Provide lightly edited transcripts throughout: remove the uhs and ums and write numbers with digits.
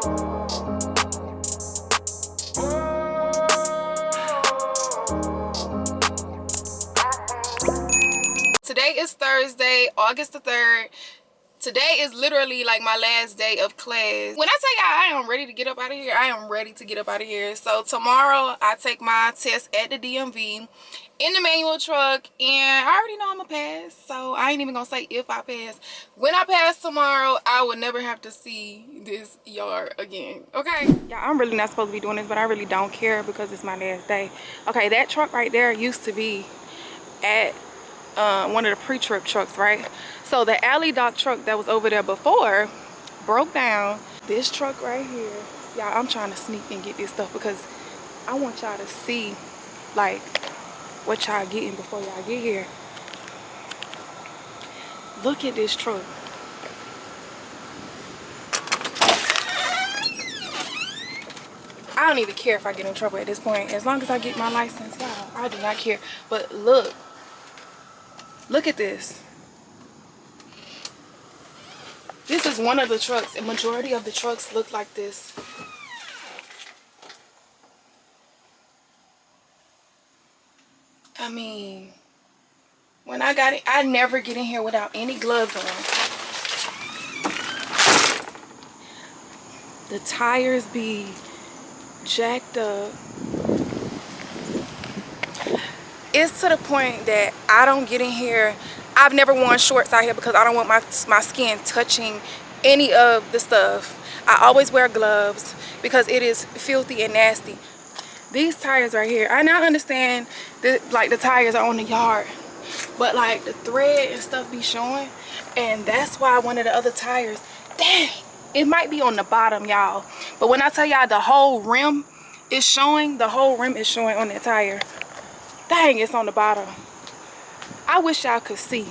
Today is Thursday, August the 3rd. Today is literally like my last day of class. When I tell y'all I am ready to get up out of here, I am ready to get up out of here. So tomorrow I take my test at the DMV in the manual truck, and I already know I'm gonna pass, so I ain't even gonna say if I pass. When I pass tomorrow, I will never have to see this yard again, okay? Yeah, I'm really not supposed to be doing this, but I really don't care because it's my last day. Okay, that truck right there used to be at one of the pre-trip trucks, right? So the alley dock truck that was over there before broke down. This truck right here, y'all, I'm trying to sneak and get this stuff because I want y'all to see like what y'all getting before y'all get here. Look at this truck. I don't even care if I get in trouble at this point. As long as I get my license, y'all, I do not care. But look at this. This is one of the trucks, and majority of the trucks look like this. I mean, when I got it, I never get in here without any gloves on. The tires be jacked up. It's to the point that I don't get in here. I've never worn shorts out here because I don't want my skin touching any of the stuff. I always wear gloves because it is filthy and nasty. These tires right here, I now understand that like the tires are on the yard, but like the thread and stuff be showing, and that's why one of the other tires, dang, it might be on the bottom, y'all, but when I tell y'all the whole rim is showing, the whole rim is showing on that tire. Dang, it's on the bottom. I wish y'all could see.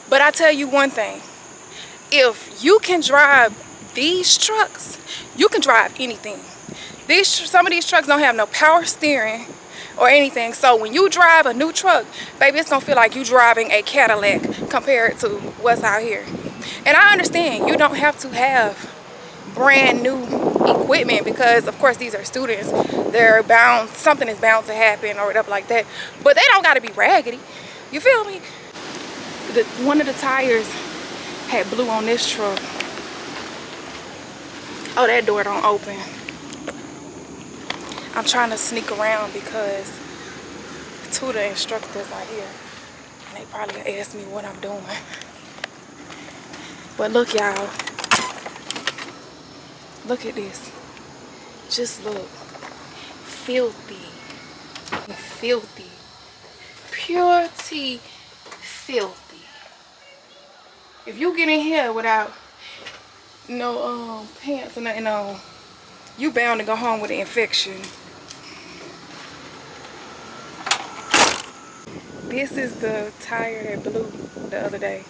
But I tell you one thing, if you can drive these trucks, you can drive anything. Some of these trucks don't have no power steering or anything. So when you drive a new truck, baby, it's gonna feel like you driving a Cadillac compared to what's out here. And I understand you don't have to have brand new equipment because of course these are students. They're bound, something is bound to happen or whatever like that. But they don't gotta be raggedy. You feel me? One of the tires had blew on this truck. Oh, that door don't open. I'm trying to sneak around because two of the instructors are here and they probably gonna ask me what I'm doing. But look, y'all, look at this. Just look. Filthy, purity filthy. If you get in here without no pants or nothing on, you bound to go home with an infection. This is the tire that blew the other day.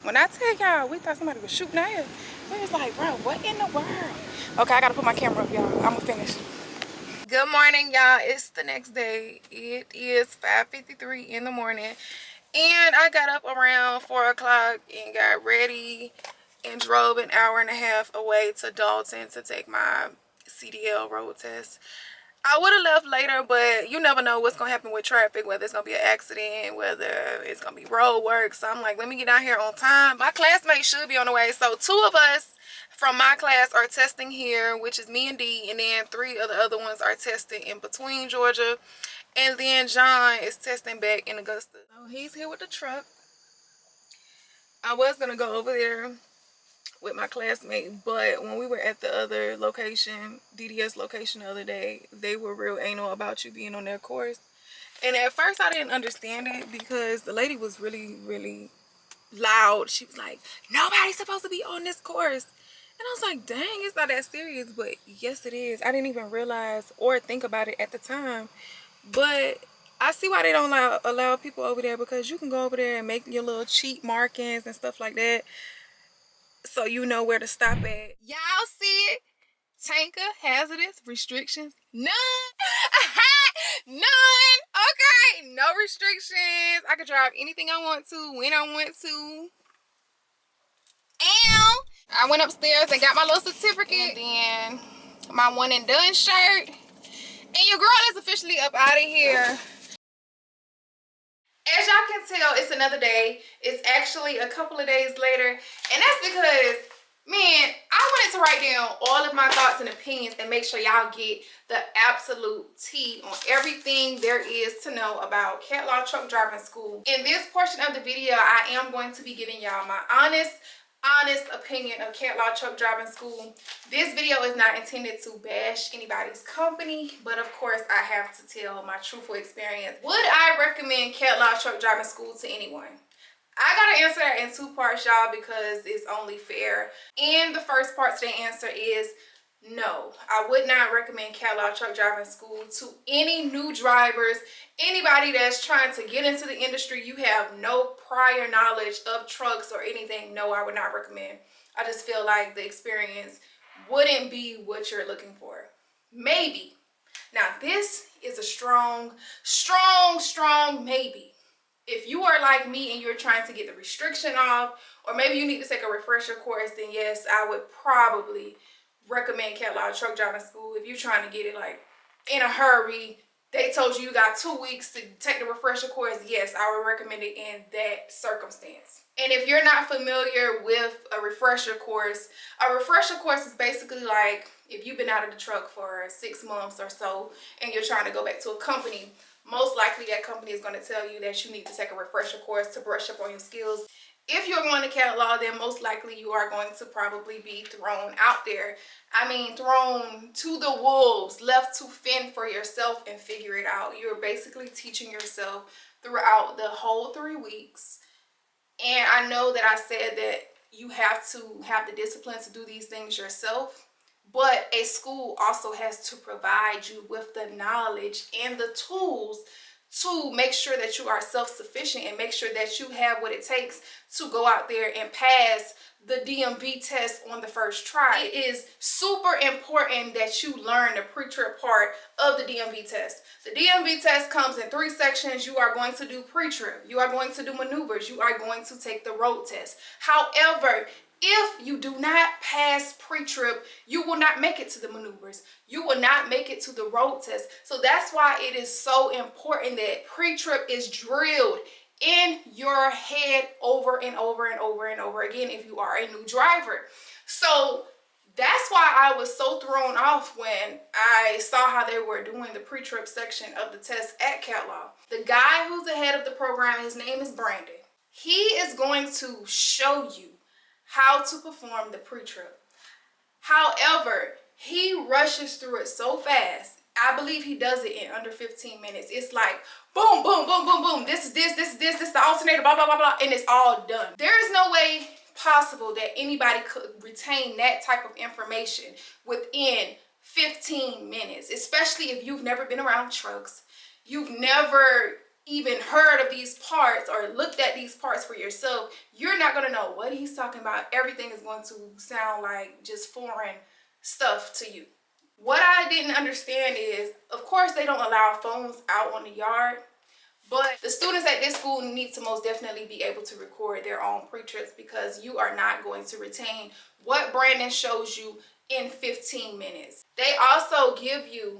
When I tell y'all, we thought somebody was shooting at us. We was like, bro, what in the world? Okay, I gotta put my camera up, y'all. I'm gonna finish. Good morning, y'all. It's the next day. It is 5:53 in the morning. And I got up around 4 o'clock and got ready and drove an hour and a half away to Dalton to take my CDL road test. I would have left later, but you never know what's going to happen with traffic, whether it's going to be an accident, whether it's going to be road work. So I'm like, let me get down here on time. My classmates should be on the way. So 2 of us from my class are testing here, which is me and D, and then 3 of the other ones are testing in between Georgia. And then John is testing back in Augusta. So he's here with the truck. I was going to go over there with my classmate, but when we were at the other location, DDS location the other day, they were real anal about you being on their course. And at first I didn't understand it because the lady was really loud. She was like, nobody's supposed to be on this course. And I was like, dang, it's not that serious. But yes, it is. I didn't even realize or think about it at the time. But I see why they don't allow people over there, because you can go over there and make your little cheat markings and stuff like that, so you know where to stop at. Y'all see it? Tanker, hazardous, restrictions, none. None. Okay, no restrictions. I can drive anything I want to, when I want to. And I went upstairs and got my little certificate. And then my one and done shirt. And your girl is officially up out of here. As y'all can tell, it's another day. It's actually a couple of days later. And that's because, man, I wanted to write down all of my thoughts and opinions and make sure y'all get the absolute tea on everything there is to know about Katlaw truck driving school. In this portion of the video, I am going to be giving y'all my honest opinion of Katlaw truck driving school. This video is not intended to bash anybody's company, but of course I have to tell my truthful experience. Would I recommend Katlaw truck driving school to anyone? I gotta answer that in two parts, y'all, because it's only fair. And the first part to the answer is no. I would not recommend Katlaw truck driving school to any new drivers, anybody that's trying to get into the industry. You have no prior knowledge of trucks or anything. No, I would not recommend. I just feel like the experience wouldn't be what you're looking for. Maybe. Now, this is a strong maybe. If you are like me and you're trying to get the restriction off, or maybe you need to take a refresher course, then yes, I would probably recommend Katlaw truck driving school. If you're trying to get it like in a hurry, they told you got 2 weeks to take the refresher course, yes, I would recommend it in that circumstance. And if you're not familiar with a refresher course is basically like if you've been out of the truck for 6 months or so and you're trying to go back to a company, most likely that company is going to tell you that you need to take a refresher course to brush up on your skills. If you're going to Katlaw, then most likely you are going to probably be thrown out there. I mean, thrown to the wolves, left to fend for yourself and figure it out. You're basically teaching yourself throughout the whole 3 weeks. And I know that I said that you have to have the discipline to do these things yourself, but a school also has to provide you with the knowledge and the tools to make sure that you are self-sufficient and make sure that you have what it takes to go out there and pass the DMV test on the first try. It is super important that you learn the pre-trip part of the DMV test. The DMV test comes in 3 sections. You are going to do pre-trip. You are going to do maneuvers. You are going to take the road test. However, if you do not pass pre-trip, you will not make it to the maneuvers. You will not make it to the road test. So that's why it is so important that pre-trip is drilled in your head over and over and over and over again if you are a new driver. So that's why I was so thrown off when I saw how they were doing the pre-trip section of the test at Katlaw. The guy who's the head of the program, his name is Brandon. He is going to show you how to perform the pre-trip. However, he rushes through it so fast. I believe he does it in under 15 minutes. It's like boom, boom, boom, boom, boom. This is the alternator, blah, blah, blah, blah, and it's all done. There is no way possible that anybody could retain that type of information within 15 minutes, especially if you've never been around trucks. You've never even heard of these parts or looked at these parts for yourself. You're not going to know what he's talking about. Everything is going to sound like just foreign stuff to you. What I didn't understand is, of course, they don't allow phones out on the yard, but the students at this school need to most definitely be able to record their own pre-trips because you are not going to retain what Brandon shows you in 15 minutes. They also give you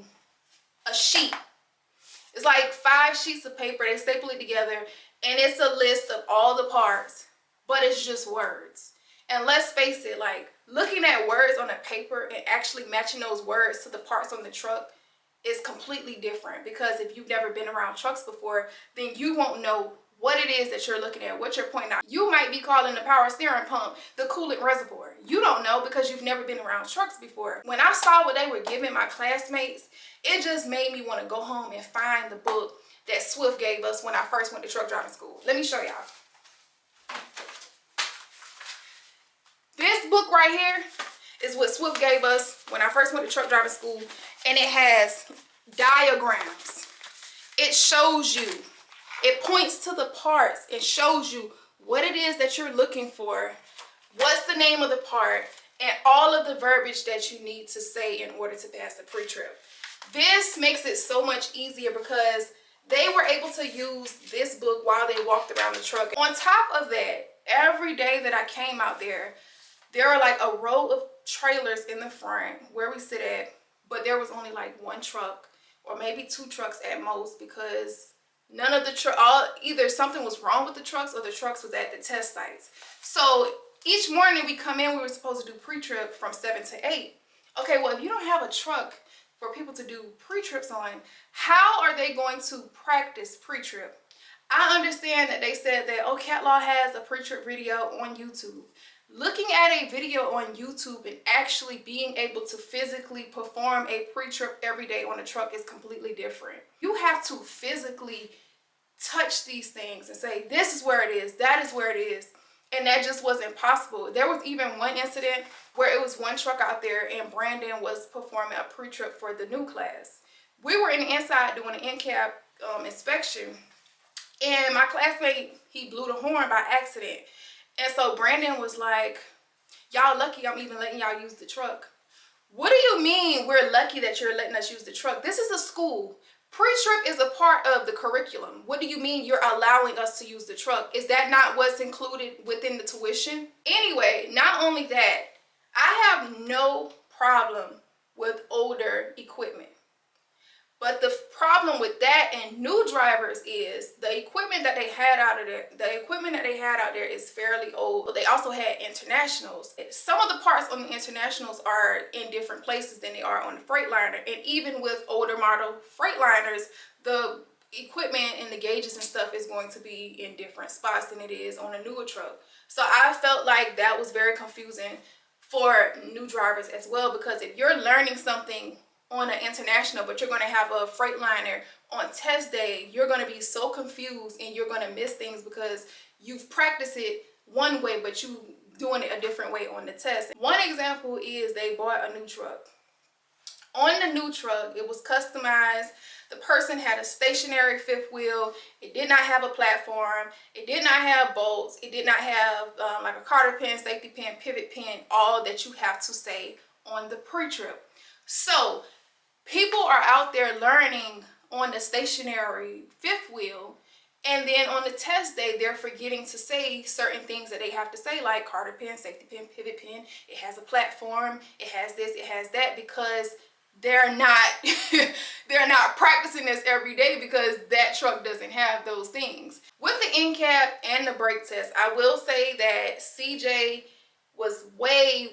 a sheet. It's like 5 sheets of paper. They staple it together, and it's a list of all the parts, but it's just words. And let's face it, like looking at words on a paper and actually matching those words to the parts on the truck is completely different, because if you've never been around trucks before, then you won't know what it is that you're looking at, what you're pointing out. You might be calling the power steering pump the coolant reservoir. You don't know because you've never been around trucks before. When I saw what they were giving my classmates, it just made me want to go home and find the book that Swift gave us when I first went to truck driving school. Let me show y'all. This book right here is what Swift gave us when I first went to truck driving school, and it has diagrams. It shows you, it points to the parts, it shows you what it is that you're looking for, what's the name of the part, and all of the verbiage that you need to say in order to pass the pre-trip. This makes it so much easier because they were able to use this book while they walked around the truck. On top of that, every day that I came out there, there are like a row of trailers in the front where we sit at, but there was only like one truck or maybe two trucks at most, because none of the either something was wrong with the trucks or the trucks was at the test sites. So each morning we come in, we were supposed to do pre-trip from 7 to 8. Okay, well, if you don't have a truck for people to do pre-trips on, how are they going to practice pre-trip? I understand that they said that, oh, Katlaw has a pre-trip video on YouTube. Looking at a video on YouTube and actually being able to physically perform a pre-trip every day on a truck is completely different. You have to physically touch these things and say, this is where it is, that is where it is. And that just wasn't possible. There was even one incident where it was one truck out there and Brandon was performing a pre-trip for the new class. We were in the inside doing an in-cab inspection, and my classmate, he blew the horn by accident. And so Brandon was like, y'all lucky I'm even letting y'all use the truck. What do you mean we're lucky that you're letting us use the truck? This is a school. Pre-trip is a part of the curriculum. What do you mean you're allowing us to use the truck? Is that not what's included within the tuition? Anyway, not only that, I have no problem with older equipment. But the problem with that and new drivers is the equipment that they had out of there. The equipment that they had out there is fairly old. But they also had internationals. Some of the parts on the internationals are in different places than they are on the Freightliner. And even with older model Freightliners, the equipment and the gauges and stuff is going to be in different spots than it is on a newer truck. So I felt like that was very confusing for new drivers as well, because if you're learning something on an international, but you're going to have a Freightliner on test day, you're going to be so confused and you're going to miss things because you've practiced it one way, but you doing it a different way on the test. One example is they bought a new truck. On the new truck, it was customized. The person had a stationary fifth wheel. It did not have a platform. It did not have bolts. It did not have like a cotter pin, safety pin, pivot pin, all that you have to say on the pre-trip. So people are out there learning on the stationary fifth wheel, and then on the test day, they're forgetting to say certain things that they have to say, like cotter pin, safety pin, pivot pin. It has a platform. It has this. It has that, because they're not they're not practicing this every day because that truck doesn't have those things. With the in-cab and the brake test, I will say that CJ was way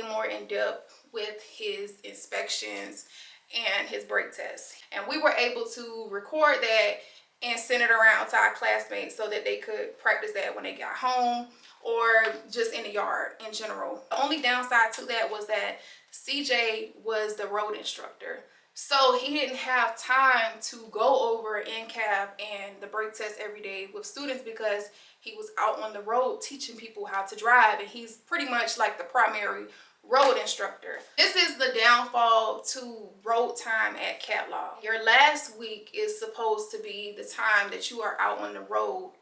more in depth with his inspections and his brake test, and we were able to record that and send it around to our classmates so that they could practice that when they got home or just in the yard in general. The only downside to that was that CJ was the road instructor, so he didn't have time to go over in-cab and the brake test every day with students because he was out on the road teaching people how to drive, and he's pretty much like the primary road instructor. This is the downfall to road time at Katlaw. Your last week is supposed to be the time that you are out on the road,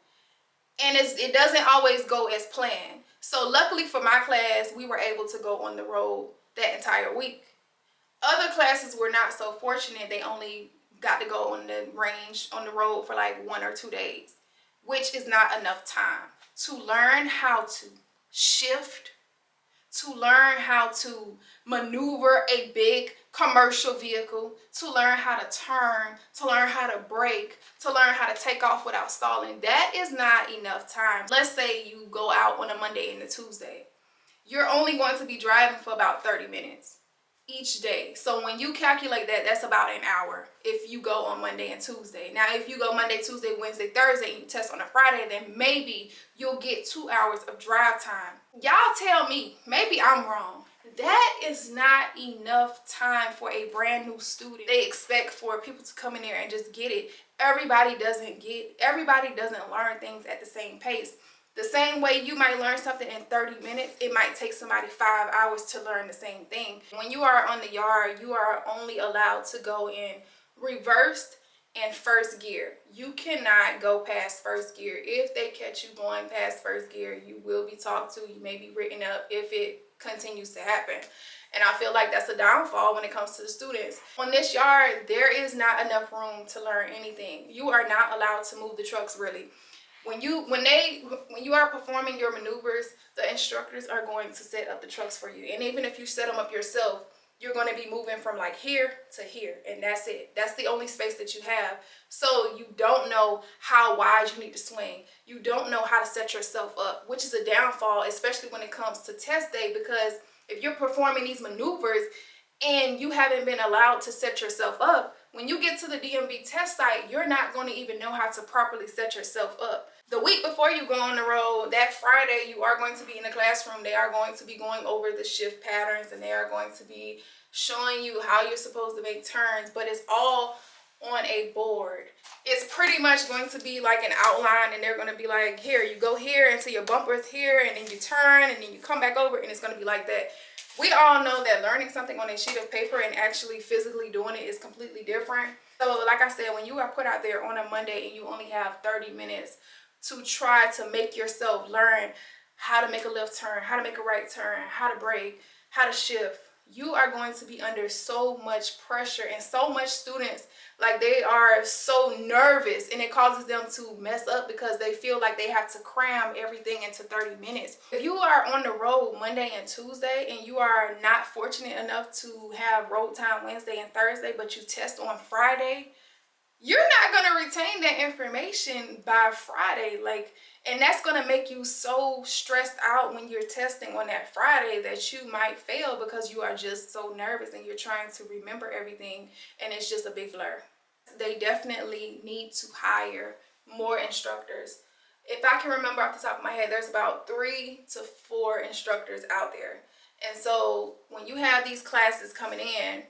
and it doesn't always go as planned. So luckily for my class, we were able to go on the road that entire week. Other classes were not so fortunate. They only got to go on the range on the road for like 1 or 2 days, which is not enough time to learn how to shift, to learn how to maneuver a big commercial vehicle, to learn how to turn, to learn how to brake, to learn how to take off without stalling. That is not enough time. Let's say you go out on a Monday and a Tuesday. You're only going to be driving for about 30 minutes each day. So when you calculate that, that's about an hour if you go on Monday and Tuesday. Now, if you go Monday, Tuesday, Wednesday, Thursday, and you test on a Friday, then maybe you'll get 2 hours of drive time. Y'all tell me, maybe I'm wrong. That is not enough time for a brand new student. They expect for people to come in there and just get it. Everybody doesn't learn things at the same pace. The same way you might learn something in 30 minutes, it might take somebody 5 hours to learn the same thing. When you are on the yard, you are only allowed to go in reversed and first gear. You cannot go past first gear. If they catch you going past first gear, you will be talked to. You may be written up if it continues to happen. And I feel like that's a downfall when it comes to the students. On this yard, there is not enough room to learn anything. You are not allowed to move the trucks really. When you are performing your maneuvers, the instructors are going to set up the trucks for you. And even if you set them up yourself, you're going to be moving from like here to here, and that's it. That's the only space that you have. So you don't know how wide you need to swing. You don't know how to set yourself up, which is a downfall, especially when it comes to test day, because if you're performing these maneuvers and you haven't been allowed to set yourself up, when you get to the DMV test site, you're not going to even know how to properly set yourself up. The week before you go on the road, that Friday, you are going to be in the classroom. They are going to be going over the shift patterns, and they are going to be showing you how you're supposed to make turns, but it's all on a board. It's pretty much going to be like an outline, and they're going to be like, here, you go here until your bumper is here, and then you turn, and then you come back over, and it's going to be like that. We all know that learning something on a sheet of paper and actually physically doing it is completely different. So like I said, when you are put out there on a Monday and you only have 30 minutes to try to make yourself learn how to make a left turn, how to make a right turn, how to brake, how to shift, you are going to be under so much pressure, and so much students, like, they are so nervous, and it causes them to mess up because they feel like they have to cram everything into 30 minutes. If you are on the road Monday and Tuesday and you are not fortunate enough to have road time Wednesday and Thursday, but you test on Friday, you're not going to retain that information by Friday. And that's going to make you so stressed out when you're testing on that Friday that you might fail because you are just so nervous and you're trying to remember everything, and it's just a big blur. They definitely need to hire more instructors. If I can remember off the top of my head, there's about 3 to 4 instructors out there. And so when you have these classes coming in,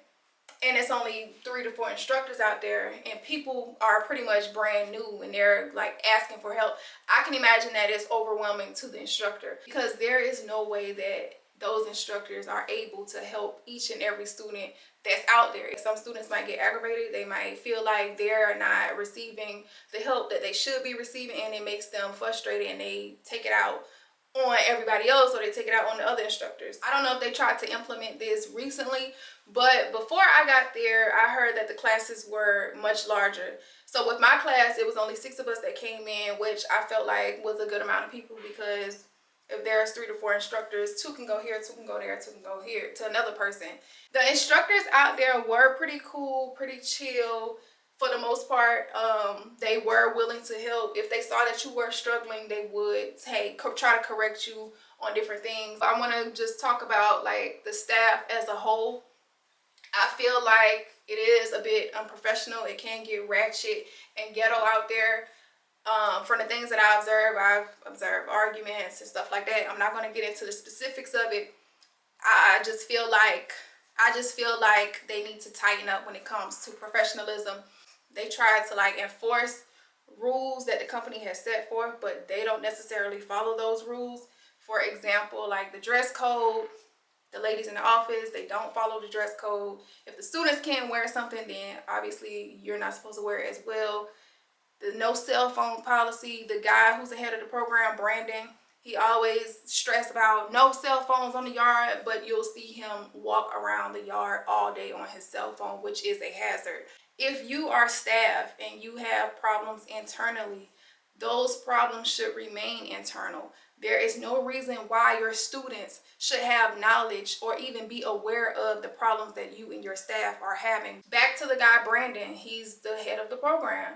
and it's only 3 to 4 instructors out there, and people are pretty much brand new and they're like asking for help, I can imagine that it's overwhelming to the instructor, because there is no way that those instructors are able to help each and every student that's out there. Some students might get aggravated. They might feel like they're not receiving the help that they should be receiving, and it makes them frustrated, and they take it out on everybody else, or they take it out on the other instructors. I don't know if they tried to implement this recently, but before I got there, I heard that the classes were much larger. So with my class, it was only 6 of us that came in, which I felt like was a good amount of people, because if there's 3 to 4 instructors, 2 can go here, 2 can go there, 2 can go here to another person. The instructors out there were pretty cool, pretty chill. For the most part, they were willing to help. If they saw that you were struggling, they would try to correct you on different things. I want to just talk about like the staff as a whole. I feel like it is a bit unprofessional. It can get ratchet and ghetto out there. From the things that I've observed arguments and stuff like that. I'm not going to get into the specifics of it. I just feel like they need to tighten up when it comes to professionalism. They try to like enforce rules that the company has set forth, but they don't necessarily follow those rules. For example, like the dress code, the ladies in the office, they don't follow the dress code. If the students can't wear something, then obviously you're not supposed to wear it as well. The no cell phone policy, the guy who's the head of the program, Brandon, he always stressed about no cell phones on the yard, but you'll see him walk around the yard all day on his cell phone, which is a hazard. If you are staff and you have problems internally, those problems should remain internal. There is no reason why your students should have knowledge or even be aware of the problems that you and your staff are having. Back to the guy, Brandon, he's the head of the program.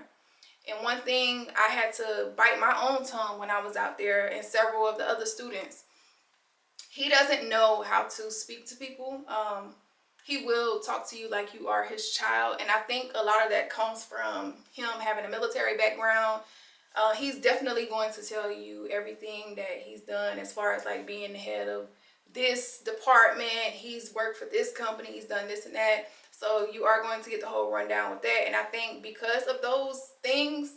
And one thing, I had to bite my own tongue when I was out there, and several of the other students. He doesn't know how to speak to people. He will talk to you like you are his child. And I think a lot of that comes from him having a military background. He's definitely going to tell you everything that he's done as far as like being the head of this department. He's worked for this company. He's done this and that. So you are going to get the whole rundown with that. And I think because of those things,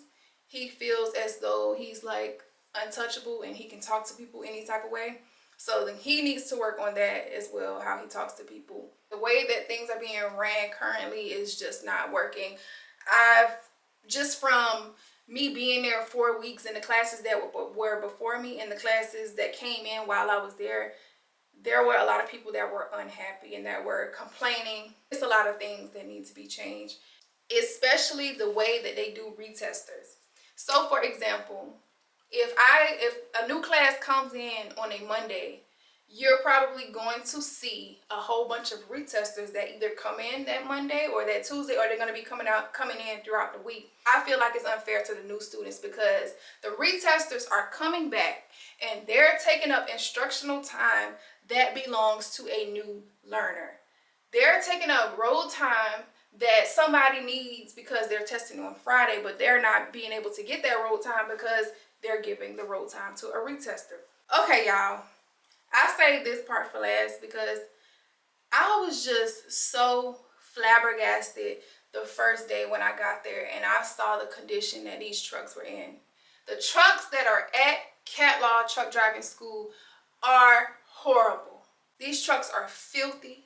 he feels as though he's like untouchable and he can talk to people any type of way. So then he needs to work on that as well, how he talks to people. The way that things are being ran currently is just not working. Just from me being there 4 weeks in the classes that were before me and the classes that came in while I was there, there were a lot of people that were unhappy and that were complaining. It's a lot of things that need to be changed, especially the way that they do retesters. So for example, if a new class comes in on a Monday, you're probably going to see a whole bunch of retesters that either come in that Monday or that Tuesday, or they're going to be coming in throughout the week. I feel like it's unfair to the new students because the retesters are coming back and they're taking up instructional time that belongs to a new learner. They're taking up road time that somebody needs because they're testing on Friday, but they're not being able to get that road time because they're giving the road time to a retester. Okay, y'all. I saved this part for last because I was just so flabbergasted the first day when I got there and I saw the condition that these trucks were in. The trucks that are at Katlaw Truck Driving School are horrible. These trucks are filthy.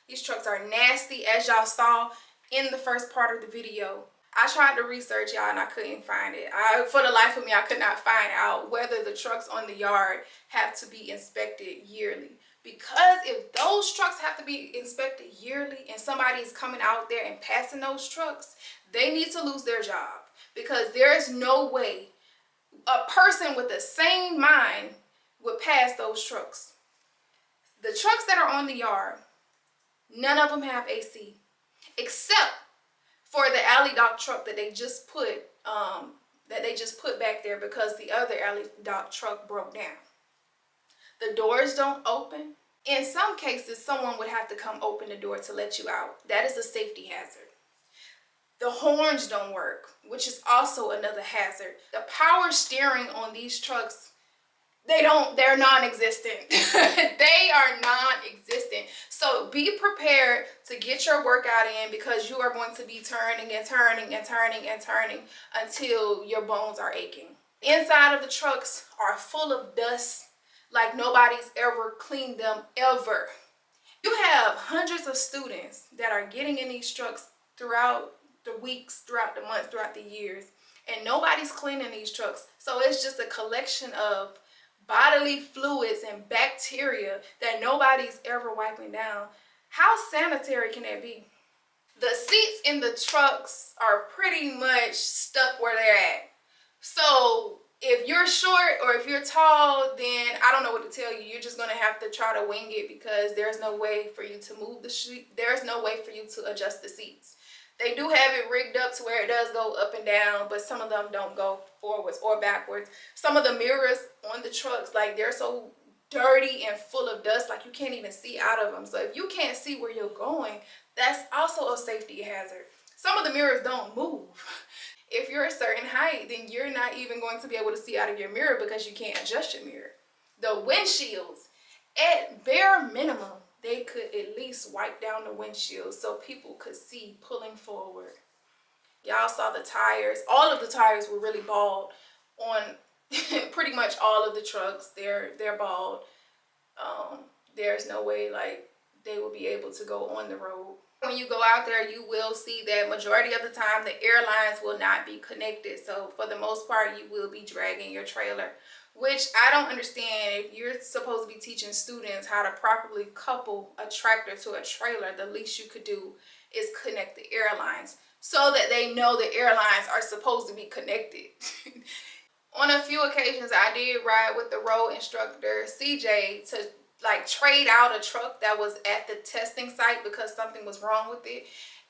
These trucks are nasty, as y'all saw in the first part of the video. I tried to research, y'all, and I couldn't find it. For the life of me, I could not find out whether the trucks on the yard have to be inspected yearly. Because if those trucks have to be inspected yearly and somebody is coming out there and passing those trucks, they need to lose their job. Because there is no way a person with the same mind would pass those trucks. The trucks that are on the yard, none of them have AC, except for the alley dock truck that they just put back there because the other alley dock truck broke down. The doors don't open. In some cases, someone would have to come open the door to let you out. That is a safety hazard. The horns don't work, which is also another hazard. The power steering on these trucks, they're non-existent. They are non-existent. So be prepared to get your workout in because you are going to be turning and turning and turning and turning until your bones are aching. Inside of the trucks are full of dust like nobody's ever cleaned them ever. You have hundreds of students that are getting in these trucks throughout the weeks, throughout the months, throughout the years, and nobody's cleaning these trucks. So it's just a collection of bodily fluids and bacteria that nobody's ever wiping down. How sanitary can that be? The seats in the trucks are pretty much stuck where they're at. So if you're short or if you're tall, then I don't know what to tell you. You're just going to have to try to wing it because there's no way for you to move the seat. There's no way for you to adjust the seats. They do have it rigged up to where it does go up and down, but some of them don't go forwards or backwards. Some of the mirrors on the trucks, like they're so dirty and full of dust, like you can't even see out of them. So if you can't see where you're going, that's also a safety hazard. Some of the mirrors don't move. If you're a certain height, then you're not even going to be able to see out of your mirror because you can't adjust your mirror. The windshields, at bare minimum, they could at least wipe down the windshield so people could see pulling forward. Y'all saw the tires. All of the tires were really bald on pretty much all of the trucks. They're bald. There's no way like they will be able to go on the road. When you go out there, you will see that majority of the time the airlines will not be connected. So for the most part, you will be dragging your trailer, which I don't understand. If you're supposed to be teaching students how to properly couple a tractor to a trailer, the least you could do is connect the airlines so that they know the airlines are supposed to be connected. On a few occasions, I did ride with the road instructor, CJ, to like trade out a truck that was at the testing site because something was wrong with it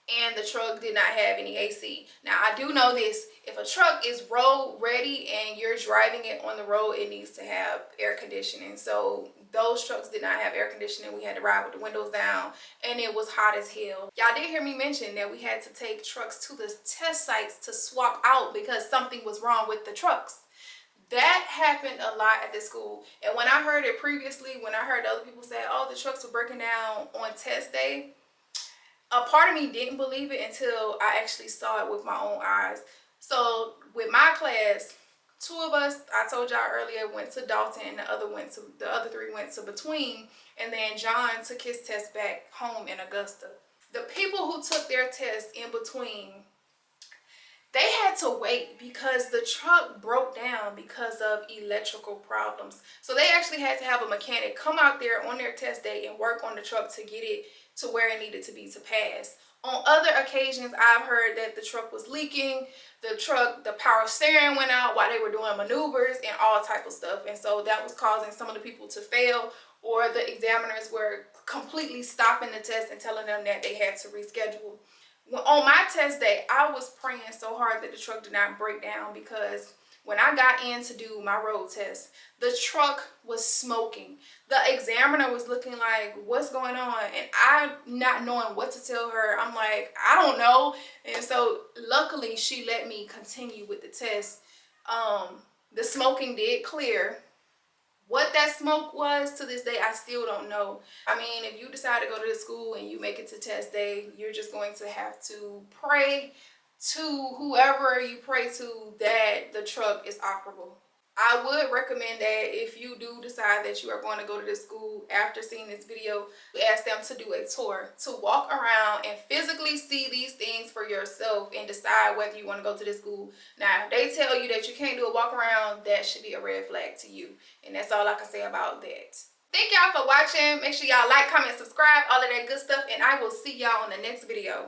and the truck did not have any AC. Now I do know this, if a truck is road ready and you're driving it on the road, it needs to have air conditioning. So those trucks did not have air conditioning. We had to ride with the windows down and it was hot as hell. Y'all did hear me mention that we had to take trucks to the test sites to swap out because something was wrong with the trucks. That happened a lot at this school. And when I heard it previously, when I heard other people say, oh, the trucks were breaking down on test day, a part of me didn't believe it until I actually saw it with my own eyes. So with my class, 2 of us, I told y'all earlier, went to Dalton and the other 3 went to Between, and then John took his test back home in Augusta. The people who took their test in Between, They had to wait because the truck broke down because of electrical problems. So they actually had to have a mechanic come out there on their test day and work on the truck to get it to where it needed to be to pass. On other occasions, I've heard that the truck was leaking, the power steering went out while they were doing maneuvers and all type of stuff. And so that was causing some of the people to fail, or the examiners were completely stopping the test and telling them that they had to reschedule. On my test day, I was praying so hard that the truck did not break down, because when I got in to do my road test, the truck was smoking. The examiner was looking like, what's going on? And I, not knowing what to tell her, I'm like, I don't know. And so luckily she let me continue with the test. The smoking did clear. What that smoke was, to this day, I still don't know. I mean, if you decide to go to the school and you make it to test day, you're just going to have to pray to whoever you pray to that the truck is operable. I would recommend that if you do decide that you are going to go to this school after seeing this video, ask them to do a tour, to walk around and physically see these things for yourself and decide whether you want to go to this school. Now, if they tell you that you can't do a walk around, that should be a red flag to you. And that's all I can say about that. Thank y'all for watching. Make sure y'all like, comment, subscribe, all of that good stuff, and I will see y'all on the next video.